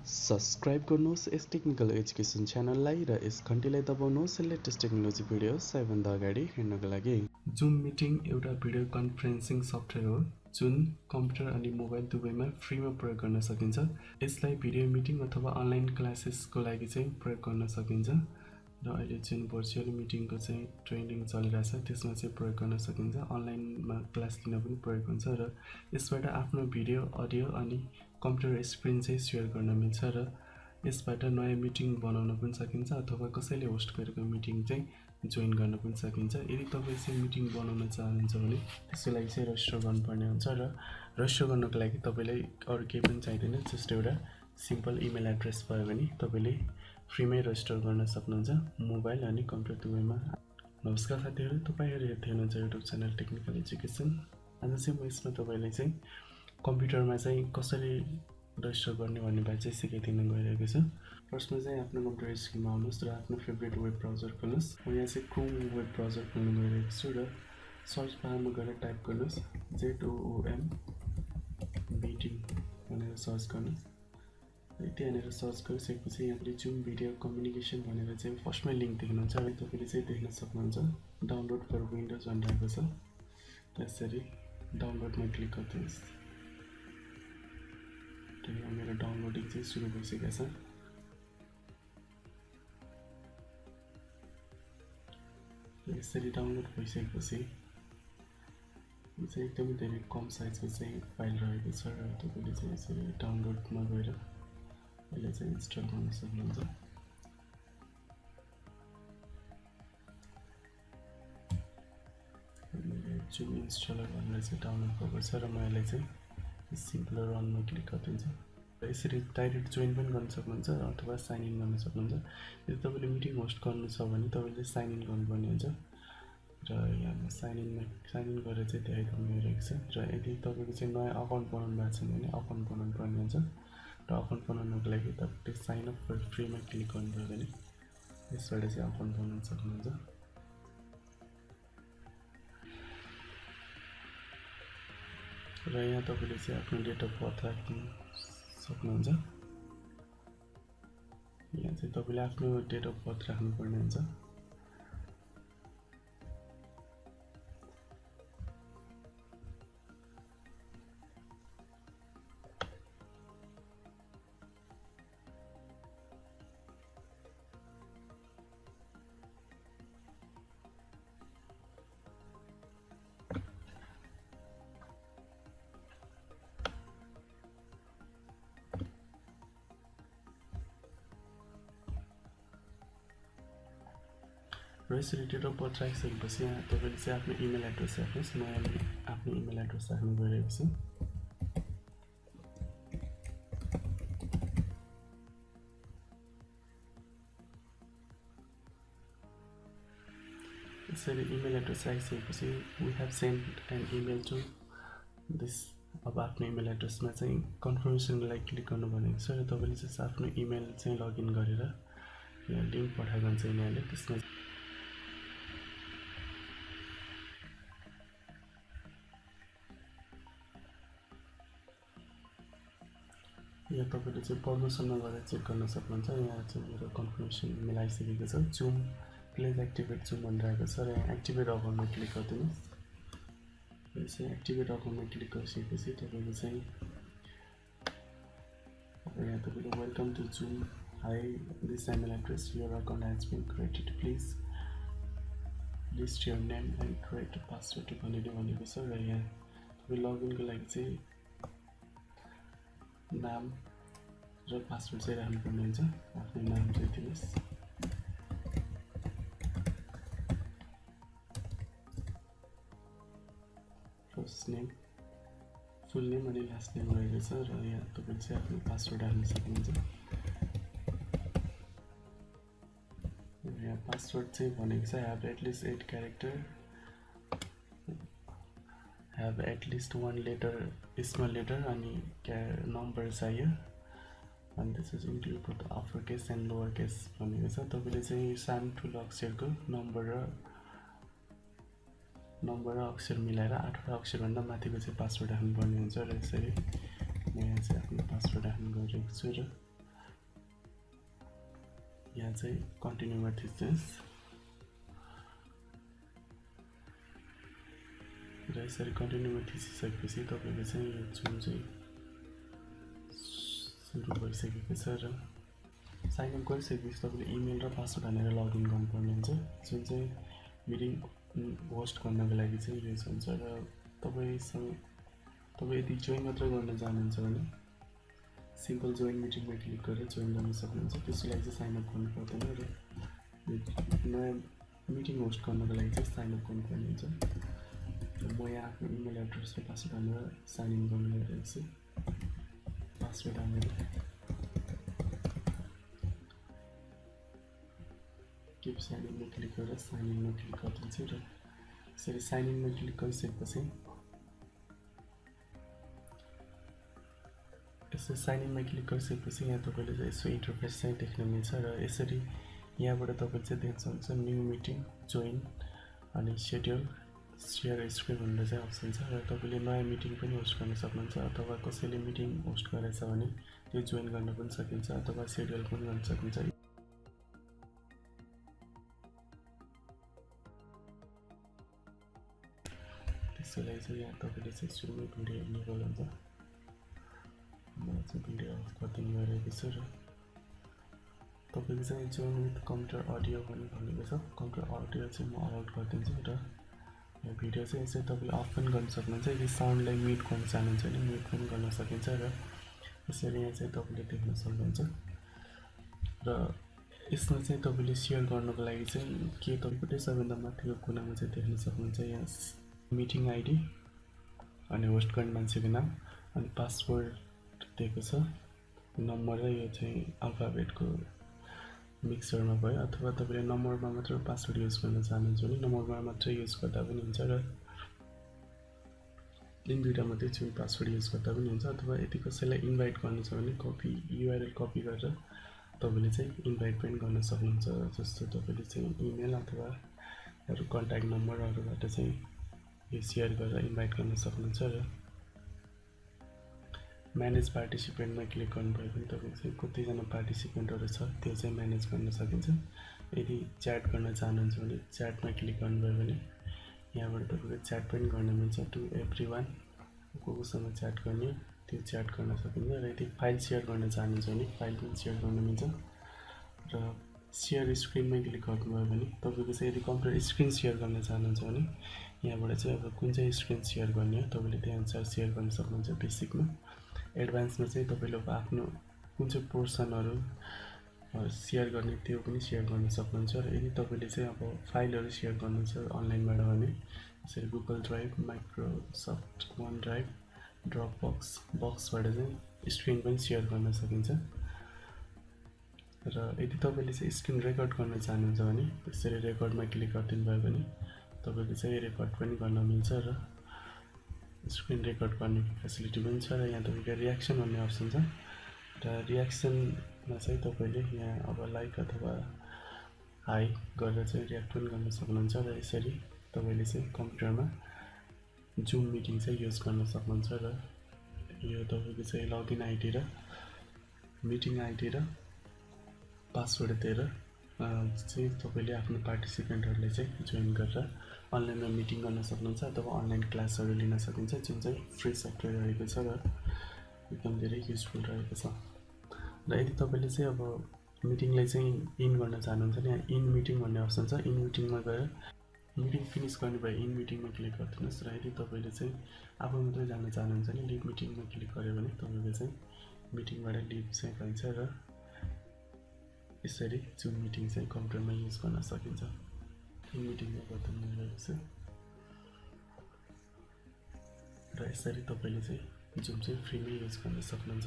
Subscribe गर्नुहोस् यस technical education च्यानललाई र यस घन्टीलाई दबाउनुहोस् लेटेस्ट टेक्नोलोजी भिडियो सबैभन्दा अगाडि हेर्नको लागि। जुम मिटिङ एउटा भिडियो कन्फरेन्सिङ सफ्टवेयर हो जुन कम्प्युटर अनि मोबाइल दुवैमा फ्रीमा प्रयोग गर्न सकिन्छ। यसलाई भिडियो मिटिङ अथवा अनलाइन क्लासेसको लागि चाहिँ प्रयोग गर्न सकिन्छ र अहिले जुन भर्चुअल मिटिङको चाहिँ ट्रेनिङ चलिरहेछ त्यसमा चाहिँ प्रयोग गर्न सकिन्छ। अनलाइनमा क्लास लिन पनि प्रयोग हुन्छ र यसबाट आफ्नो भिडियो अडियो अनि कम्प्युटर स्क्रिन चाहिँ सेयर गर्न मिल्छ र यसबाट नयाँ मिटिङ बनाउन पनि सकिन्छ अथवा कसैले होस्ट गरेको मिटिङ चाहिँ जोइन गर्न पनि सकिन्छ। यदि तपाईँ चाहिँ मिटिङ बनाउन चाहनुहुन्छ भने त्यसको लागि चाहिँ रजिस्टर गर्नुपर्ने हुन्छ र रजिस्टर गर्नको लागि तपाईँलाई अरू केही पनि चाहिँदैन, जस्ट एउटा सिम्पल इमेल एड्रेस भयो भने तपाईँले फ्रीमै रजिस्टर गर्न सक्नुहुन्छ मोबाइल अनि कम्प्युटर दुवैमा। नमस्कार साथीहरू, तपाईँहरू हेर्दै हुनुहुन्छ युट्युब च्यानल टेक्निकल एजुकेसन। आज चाहिँ म यसमा तपाईँलाई चाहिँ कम्प्युटरमा चाहिँ कसरी रजिस्टर गर्ने भन्ने बारे चाहिँ सिकाइदिन गइरहेको छु। फर्स्टमा चाहिँ आफ्नो कम्प्युटर स्क्रिनमा आउनुहोस् र आफ्नो फेभरेट वेब ब्राउजर खोल्नुहोस्। म यहाँ चाहिँ क्रोम वेब ब्राउजर खोल्न गइरहेको छु र सर्च बारमा गएर टाइप गर्नुहोस् ZOOM मिटिङ भनेर सर्च गर्नुहोस्। त्यहाँनिर सर्च गरिसकेपछि यहाँले जुम भिडियो कम्युनिकेसन भनेर चाहिँ फर्स्टमै लिङ्क देख्नुहुन्छ र तपाईँले चाहिँ देख्न सक्नुहुन्छ डाउनलोड फर विन्डोज भनिरहेको छ। त्यसरी डाउनलोडमा क्लिक गर्नुहोस्। मेरो डाउनलोडिङ चाहिँ सुरु भइसकेको छ। यसरी डाउनलोड भइसकेपछि चाहिँ एकदमै धेरै कम साइजको चाहिँ फाइल रहेको छ र तपाईँले चाहिँ यसरी डाउनलोडमा गएर यसलाई चाहिँ इन्स्टल गर्न सक्नुहुन्छ। जुम इन्स्टलर भनेर चाहिँ डाउनलोड भएको छ र म यसलाई चाहिँ सिम्पल रनमा क्लिक गरिदिन्छु। र यसरी डाइरेक्ट जोइन पनि गर्न सक्नुहुन्छ अथवा साइन इन गर्न सक्नुहुन्छ। यदि तपाईँले मिटिङ होस्ट गर्नु छ भने तपाईँले साइन इन गर्नुपर्ने हुन्छ र यहाँ साइन इन गरेर चाहिँ देखाइदिनु गइरहेको छ। र यदि तपाईँको चाहिँ नयाँ अकाउन्ट बनाउनु भएको छ भने अकाउन्ट बनाउनु पर्ने हुन्छ र अकाउन्ट बनाउनको लागि तपाईँले साइन अप फर फ्रीमा क्लिक गर्नुभयो भने यसबाट चाहिँ अकाउन्ट बनाउन सक्नुहुन्छ। र यहाँ तपाईँले चाहिँ आफ्नो डेट अफ बर्थ राख्नु सक्नुहुन्छ। यहाँ चाहिँ तपाईँले आफ्नो डेट अफ बर्थ राख्नुपर्ने हुन्छ। र यसरी डेट अफ बर्थ राखिसकेपछि यहाँ तपाईँले चाहिँ आफ्नो इमेल एड्रेस राख्नुहोस्। म यहाँ आफ्नो इमेल एड्रेस राख्नु गइरहेको छु। यसरी इमेल एड्रेस राखिसकेपछि we have send an email to this. अब आफ्नो इमेल एड्रेसमा चाहिँ कन्फर्मेसनको लागि क्लिक गर्नु भनेको छ र तपाईँले चाहिँ आफ्नो इमेल चाहिँ लगइन गरेर यहाँ लिङ्क पठाएको हुन्छ यिनीहरूले। त्यसमा यहाँ तपाईँले चाहिँ पर्मिसनमा गएर चेक गर्न सक्नुहुन्छ। यहाँ चाहिँ मेरो कन्फर्मेसन इमेल आइसकेको छ। जुम प्लिज एक्टिभेट जुम भनिरहेको छ र यहाँ एक्टिभेट अकाउन्टमा क्लिक गरिदिनुहोस्। यसरी एक्टिभेट अकाउन्टमा क्लिक गरिसकेपछि तपाईँको चाहिँ यहाँ तपाईँले welcome to Zoom, hi this email address, your account has been created, please list your name and create password भनेको छ। र यहाँ तपाईँ लगइनको लागि चाहिँ नाम र पासवर्ड चाहिँ राख्नुपर्ने हुन्छ। आफ्नो नाम चाहिँ दिनुहोस्। फर्स्ट नेम, फुल नेम अनि लास्ट नेम रहेको छ र यहाँ तपाईँले चाहिँ आफ्नो पासवर्ड हाल्न सक्नुहुन्छ। यहाँ पासवर्ड चाहिँ भनेको छ have at least 8 character, have at least 1 letter small letter अनि नम्बर चाहियो अनि त्यसपछि include both upper case and lower case भनेको छ। तपाईँले चाहिँ सानो ठुलो अक्षरको नम्बर र अक्षर मिलाएर 8वटा अक्षरभन्दा माथिको चाहिँ पासवर्ड राख्नुपर्ने हुन्छ। र यसरी म यहाँ चाहिँ आफ्नो पासवर्ड राख्नु गइरहेको छु र यहाँ चाहिँ कन्टिन्यूमा थिच्नुहोस् र यसरी कन्टिन्यूमा थिचिसकेपछि तपाईँले चाहिँ यो जुन चाहिँ सुरु भइसकेको छ र साइन अप गरिसकेपछि तपाईँले इमेल र पासवर्ड हालेर लगइन गर्नुपर्ने हुन्छ जुन चाहिँ मिटिङ होस्ट गर्नको लागि चाहिँ युज हुन्छ र तपाईँ यदि जोइन मात्र गर्न चाहनुहुन्छ भने सिम्पल जोइन मिटिङमा क्लिक गरेर जोइन गर्न सक्नुहुन्छ त्यसको लागि चाहिँ साइन अप गर्नु पर्दैन र नयाँ मिटिङ होस्ट गर्नको लागि चाहिँ साइन अप गर्नुपर्ने हुन्छ म यहाँ आफ्नो इमेल एड्रेस र पासवर्ड हालेर साइन इन गर्नु गइरहेको छु पासवर्ड हालेर किप साइन इनमा क्लिक गरेर साइन इनमा क्लिक गरिदिन्छु र यसरी साइन इनमा क्लिक गरिसकेपछि यसो साइन इनमा क्लिक गरिसकेपछि यहाँ तपाईँले चाहिँ यसो इन्टरफेस चाहिँ देख्न मिल्छ र यसरी यहाँबाट तपाईँले चाहिँ देख्न सक्नुहुन्छ न्यू मिटिङ जोइन अनि सेड्युल सेयर स्क्रिन भनेर चाहिँ अप्सन छ र तपाईँले नयाँ मिटिङ पनि होस्ट गर्न सक्नुहुन्छ अथवा कसैले मिटिङ होस्ट गरेछ भने त्यो जोइन गर्न पनि सकिन्छ अथवा सेड्युल पनि गर्न सकिन्छ त्यसको लागि चाहिँ यहाँ तपाईँले चाहिँ सुरुमै भिडियो इनेबल हुन्छ म चाहिँ भिडियो अफ गरिदिनु गइरहेको छु र तपाईँको चाहिँ जोइन विथ कम्प्युटर अडियो पनि भनेको छ कम्प्युटर अडियो चाहिँ म अलाउड गरिदिन्छु र यो भिडियो चाहिँ यसरी तपाईँले अफ पनि गर्न सक्नुहुन्छ यदि साउन्डलाई म्युट गर्न चाहनुहुन्छ भने म्युट पनि गर्न सकिन्छ र यसरी यहाँ चाहिँ तपाईँले देख्न सक्नुहुन्छ र यसमा चाहिँ तपाईँले सेयर गर्नको लागि चाहिँ के तपाईँले सबैभन्दा माथिको कुनामा चाहिँ देख्न सक्नुहुन्छ यहाँ मिटिङ आइडी अनि होस्ट गर्ने मान्छेको नाम अनि पासवर्ड दिएको छ नम्बर र यो चाहिँ अल्फाबेटको मिक्सरमा भयो अथवा तपाईँले नम्बरमा मात्र पासवर्ड युज गर्न चाहनुहुन्छ भने नम्बरमा मात्र युज गर्दा पनि हुन्छ र दुईवटा मात्रै चाहिँ पासवर्ड युज गर्दा पनि हुन्छ अथवा यदि कसैलाई इन्भाइट गर्नु छ भने कपी युआरएल कपी गरेर तपाईँले चाहिँ इन्भाइट पनि गर्न सक्नुहुन्छ जस्तो तपाईँले चाहिँ इमेल अथवा अरू कन्ट्याक्ट नम्बरहरूबाट चाहिँ यो सेयर गरेर इन्भाइट गर्न सक्नुहुन्छ र म्यानेज पार्टिसिपेन्टमा क्लिक गर्नुभयो भने तपाईँको चाहिँ कतिजना पार्टिसिपेन्टहरू छ त्यो चाहिँ म्यानेज गर्न सकिन्छ यदि च्याट गर्न चाहनुहुन्छ भने च्याटमा क्लिक गर्नुभयो भने यहाँबाट तपाईँको च्याट पनि गर्न मिल्छ टु एभ्री वान कोसँग च्याट गर्ने त्यो च्याट गर्न सकिन्छ र यदि फाइल सेयर गर्न चाहनुहुन्छ भने फाइल पनि सेयर गर्न मिल्छ र सेयर स्क्रिनमा क्लिक गर्नुभयो भने तपाईँको चाहिँ यदि कम्प्युटर स्क्रिन सेयर गर्न चाहनुहुन्छ भने यहाँबाट चाहिँ अब कुन चाहिँ स्क्रिन सेयर गर्ने हो तपाईँले त्यही अनुसार सेयर गर्न सक्नुहुन्छ बेसिकमा एडभान्समा चाहिँ तपाईँले आफ्नो कुन चाहिँ पोर्सनहरू सेयर गर्ने त्यो पनि सेयर गर्न सक्नुहुन्छ र यदि तपाईँले चाहिँ अब फाइलहरू सेयर गर्नु छ अनलाइनबाट भने यसरी गुगल ड्राइभ माइक्रोसफ्ट वन ड्राइभ ड्रप बक्सबाट चाहिँ स्क्रिन पनि सेयर गर्न सकिन्छ र यदि तपाईँले चाहिँ स्क्रिन रेकर्ड गर्न चाहनुहुन्छ भने यसरी रेकर्डमा क्लिक गरिदिनु भयो भने तपाईँले चाहिँ रेकर्ड पनि गर्न मिल्छ र स्क्रिन रेकर्ड गर्ने फेसिलिटी पनि छ र यहाँ तपाईँको रियाक्सन भन्ने अप्सन छ र रियाक्सनमा चाहिँ तपाईँले यहाँ अब लाइक अथवा हाई गरेर चाहिँ रियाक्ट पनि गर्न सक्नुहुन्छ र यसरी तपाईँले चाहिँ कम्प्युटरमा जुम मिटिङ चाहिँ युज गर्न सक्नुहुन्छ र यो तपाईँको चाहिँ लगइन आइडी र मिटिङ आइडी र पासवर्ड दिएर चाहिँ तपाईँले आफ्नो पार्टिसिपेन्टहरूले चाहिँ जोइन गरेर अनलाइनमा मिटिङ गर्न सक्नुहुन्छ अथवा अनलाइन क्लासहरू लिन सकिन्छ जुन चाहिँ फ्री सफ्टवेयर रहेको छ र एकदम धेरै युजफुल रहेको छ र यदि तपाईँले चाहिँ अब मिटिङलाई चाहिँ इन गर्न चाहनुहुन्छ भने यहाँ इन मिटिङ भन्ने अप्सन छ इन मिटिङमा गएर मिटिङ फिनिस गर्नुभयो इन मिटिङमा क्लिक गरिदिनुहोस् र यदि तपाईँले चाहिँ आफू मात्रै जान चाहनुहुन्छ भने लिभ मिटिङमा क्लिक गऱ्यो भने तपाईँको चाहिँ मिटिङबाट लिभ चाहिँ पाइन्छ र यसरी जुम मिटिङ चाहिँ कम्प्युटरमा युज गर्न सकिन्छ इन मिटिङमा बटन मिलेको छ र यसरी तपाईँले चाहिँ जुम चाहिँ फ्रीमै युज गर्न सक्नुहुन्छ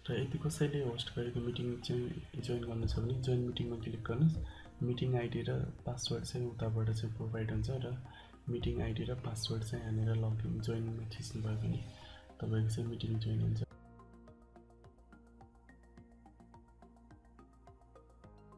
र यदि कसैले होस्ट गरेको मिटिङ चाहिँ जोइन गर्नु छ भने जोइन मिटिङमा क्लिक गर्नुहोस् मिटिङ आइडी र पासवर्ड चाहिँ उताबाट चाहिँ प्रोभाइड हुन्छ र मिटिङ आइडी र पासवर्ड चाहिँ हालेर लगइन जोइनमा थिच्नुभयो भने तपाईँको चाहिँ मिटिङ जोइन हुन्छ